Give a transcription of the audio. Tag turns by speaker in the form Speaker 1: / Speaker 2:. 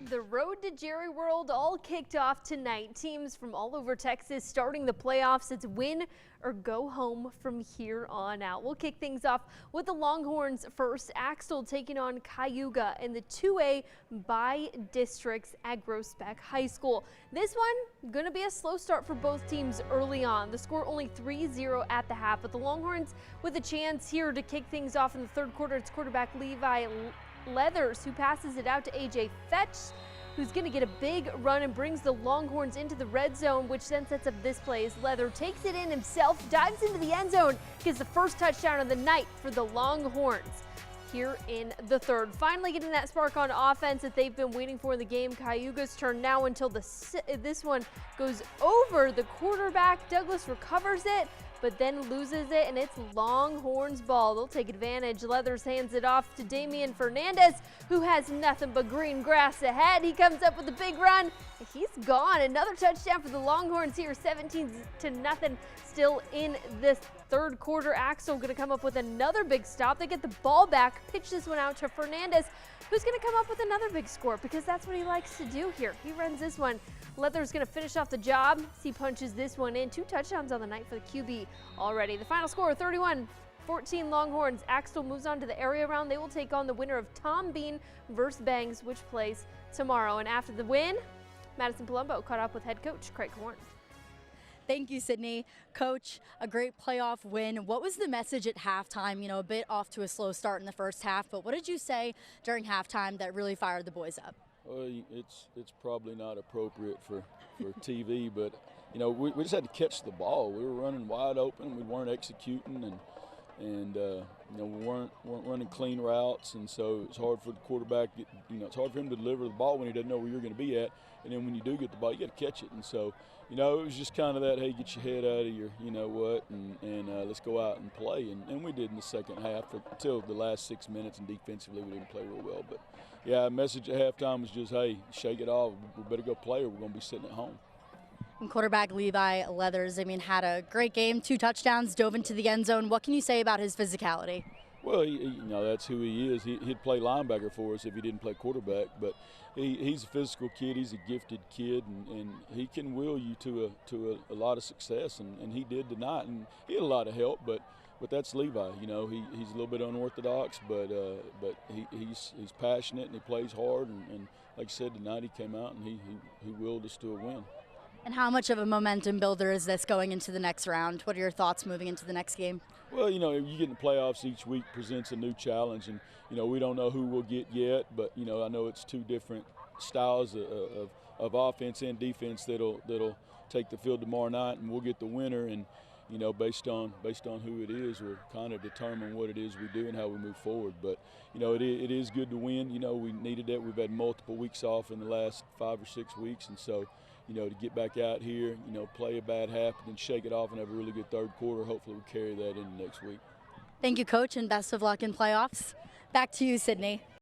Speaker 1: The road to Jerry World all kicked off tonight. Teams from all over Texas starting the playoffs. It's win or go home from here on out. We'll kick things off with the Longhorns first. Axtell taking on Cayuga in the 2A by districts at Groesbeck High School. This one going to be a slow start for both teams early on. The score only 3-0 at the half, but the Longhorns with a chance here to kick things off in the third quarter. It's quarterback Levi Leathers who passes it out to AJ Fetch, who's going to get a big run and brings the Longhorns into the red zone, which then sets up this play as Leather takes it in himself, dives into the end zone, gets the first touchdown of the night for the Longhorns here in the third. Finally getting that spark on offense that they've been waiting for in the game. Cayuga's turn now until this one goes over the quarterback. Douglas recovers it, but then loses it, and it's Longhorns ball. They'll take advantage. Leathers hands it off to Damian Fernandez, who has nothing but green grass ahead. He comes up with a big run. He's gone. Another touchdown for the Longhorns here, 17-0 still in this third quarter. Axtell going to come up with another big stop. They get the ball back, pitch this one out to Fernandez, who's going to come up with another big score because that's what he likes to do here. He runs this one. Leather's going to finish off the job. He punches this one in. 2 touchdowns on the night for the QB already. The final score, 31-14 Longhorns. Axtell moves on to the area round. They will take on the winner of Tom Bean versus Bangs, which plays tomorrow. And after the win, Madison Palumbo caught up with head coach Craig Horn.
Speaker 2: Thank you, Sydney. Coach, a great playoff win. What was the message at halftime? You know, a bit off to a slow start in the first half, but what did you say during halftime that really fired the boys up?
Speaker 3: Well, it's probably not appropriate for TV, but, you know, we just had to catch the ball. We were running wide open. We weren't executing, and you know, we weren't running clean routes, and so it's hard for the quarterback. It's hard for him to deliver the ball when he doesn't know where you're going to be at, and then when you do get the ball, you got to catch it. And so, you know, it was just kind of that, hey, get your head out of your, you know what, and let's go out and play. And we did in the second half until the last 6 minutes, and defensively we didn't play real well. But, yeah, the message at halftime was just, hey, shake it off. We better go play or we're going to be sitting at home.
Speaker 2: And quarterback Levi Leathers, I mean, had a great game, 2 touchdowns, dove into the end zone. What can you say about his physicality?
Speaker 3: Well, you know, that's who he is. He'd play linebacker for us if he didn't play quarterback. But he's a physical kid. He's a gifted kid, and he can will you to a lot of success, and he did tonight. And he had a lot of help, but that's Levi. You know, he's a little bit unorthodox, but he's passionate and he plays hard. And like I said, tonight he came out and he willed us to a win.
Speaker 2: And how much of a momentum builder is this going into the next round? What are your thoughts moving into the next game?
Speaker 3: Well, you know, you get in the playoffs each week presents a new challenge, and, you know, we don't know who we'll get yet, but, you know, I know it's 2 different styles of offense and defense that'll take the field tomorrow night, and we'll get the winner, and, you know, based on who it is, we'll kind of determine what it is we do and how we move forward. But, you know, it is good to win. You know, we needed that. We've had multiple weeks off in the last 5 or 6 weeks, and so, you know, to get back out here, you know, play a bad half, and then shake it off and have a really good third quarter. Hopefully we'll carry that into next week.
Speaker 2: Thank you, Coach, and best of luck in playoffs. Back to you, Sydney.